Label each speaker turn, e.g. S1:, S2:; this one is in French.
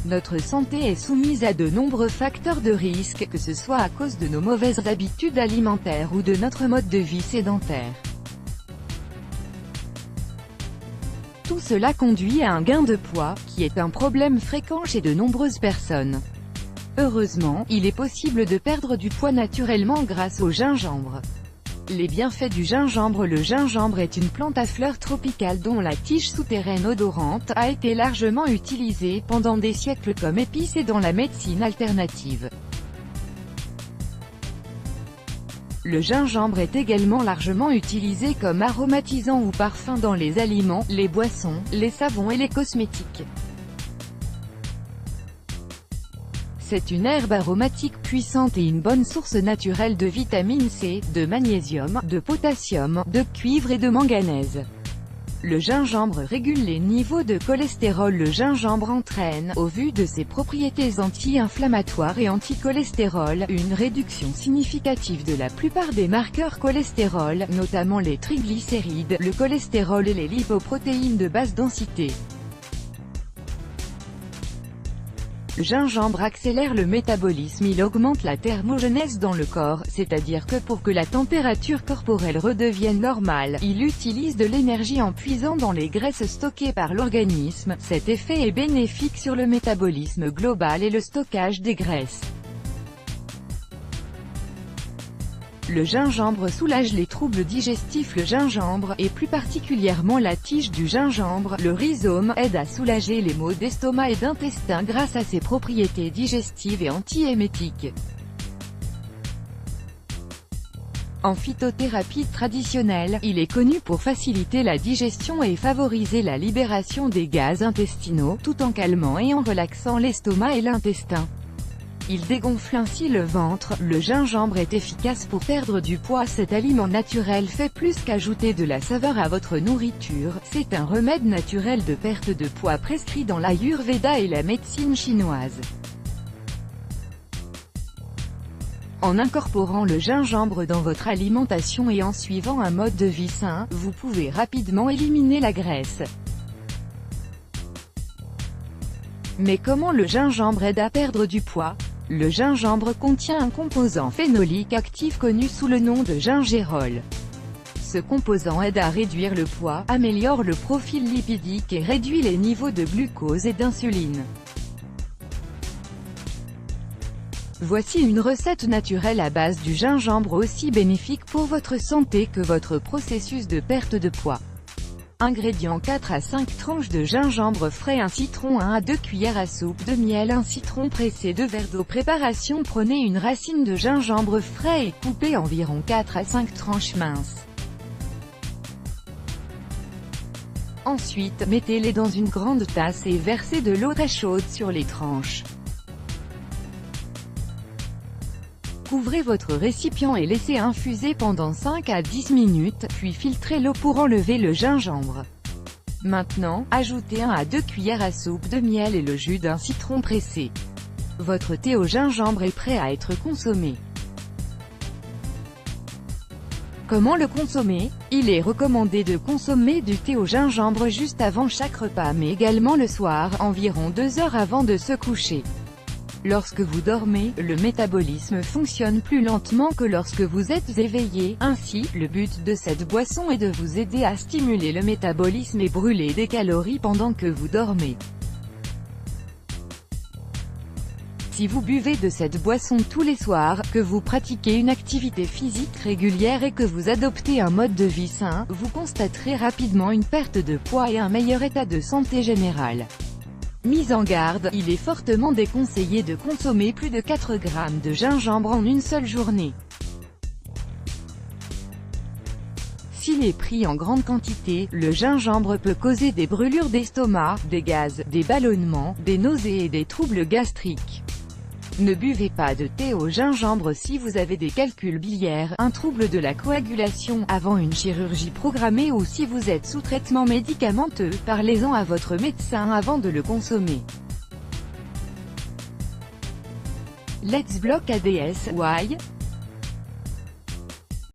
S1: Notre santé est soumise à de nombreux facteurs de risque, que ce soit à cause de nos mauvaises habitudes alimentaires ou de notre mode de vie sédentaire. Tout cela conduit à un gain de poids, qui est un problème fréquent chez de nombreuses personnes. Heureusement, il est possible de perdre du poids naturellement grâce au gingembre. Les bienfaits du gingembre. Le gingembre est une plante à fleurs tropicales dont la tige souterraine odorante a été largement utilisée pendant des siècles comme épice et dans la médecine alternative. Le gingembre est également largement utilisé comme aromatisant ou parfum dans les aliments, les boissons, les savons et les cosmétiques. C'est une herbe aromatique puissante et une bonne source naturelle de vitamine C, de magnésium, de potassium, de cuivre et de manganèse. Le gingembre régule les niveaux de cholestérol. Le gingembre entraîne, au vu de ses propriétés anti-inflammatoires et anti-cholestérol, une réduction significative de la plupart des marqueurs cholestérol, notamment les triglycérides, le cholestérol et les lipoprotéines de basse densité. Le gingembre accélère le métabolisme. Il augmente la thermogenèse dans le corps, c'est-à-dire que pour que la température corporelle redevienne normale, il utilise de l'énergie en puisant dans les graisses stockées par l'organisme. Cet effet est bénéfique sur le métabolisme global et le stockage des graisses. Le gingembre soulage les troubles digestifs. Le gingembre, et plus particulièrement la tige du gingembre, le rhizome, aide à soulager les maux d'estomac et d'intestin grâce à ses propriétés digestives et antiémétiques. En phytothérapie traditionnelle, il est connu pour faciliter la digestion et favoriser la libération des gaz intestinaux, tout en calmant et en relaxant l'estomac et l'intestin. Il dégonfle ainsi le ventre. Le gingembre est efficace pour perdre du poids. Cet aliment naturel fait plus qu'ajouter de la saveur à votre nourriture, c'est un remède naturel de perte de poids prescrit dans l'Ayurveda et la médecine chinoise. En incorporant le gingembre dans votre alimentation et en suivant un mode de vie sain, vous pouvez rapidement éliminer la graisse. Mais comment le gingembre aide à perdre du poids? Le gingembre contient un composant phénolique actif connu sous le nom de gingérol. Ce composant aide à réduire le poids, améliore le profil lipidique et réduit les niveaux de glucose et d'insuline. Voici une recette naturelle à base du gingembre aussi bénéfique pour votre santé que votre processus de perte de poids. Ingrédients: 4 à 5 tranches de gingembre frais, un citron, 1 à 2 cuillères à soupe de miel, un citron pressé, 2 verres d'eau. Préparation: prenez une racine de gingembre frais et coupez environ 4 à 5 tranches minces. Ensuite, mettez-les dans une grande tasse et versez de l'eau très chaude sur les tranches. Couvrez votre récipient et laissez infuser pendant 5 à 10 minutes, puis filtrez l'eau pour enlever le gingembre. Maintenant, ajoutez 1 à 2 cuillères à soupe de miel et le jus d'un citron pressé. Votre thé au gingembre est prêt à être consommé. Comment le consommer? Il est recommandé de consommer du thé au gingembre juste avant chaque repas, mais également le soir, environ 2 heures avant de se coucher. Lorsque vous dormez, le métabolisme fonctionne plus lentement que lorsque vous êtes éveillé. Ainsi, le but de cette boisson est de vous aider à stimuler le métabolisme et brûler des calories pendant que vous dormez. Si vous buvez de cette boisson tous les soirs, que vous pratiquez une activité physique régulière et que vous adoptez un mode de vie sain, vous constaterez rapidement une perte de poids et un meilleur état de santé général. Mise en garde, il est fortement déconseillé de consommer plus de 4 grammes de gingembre en une seule journée. S'il est pris en grande quantité, le gingembre peut causer des brûlures d'estomac, des gaz, des ballonnements, des nausées et des troubles gastriques. Ne buvez pas de thé au gingembre si vous avez des calculs biliaires, un trouble de la coagulation, avant une chirurgie programmée ou si vous êtes sous traitement médicamenteux. Parlez-en à votre médecin avant de le consommer. Let's Block ADS, Why?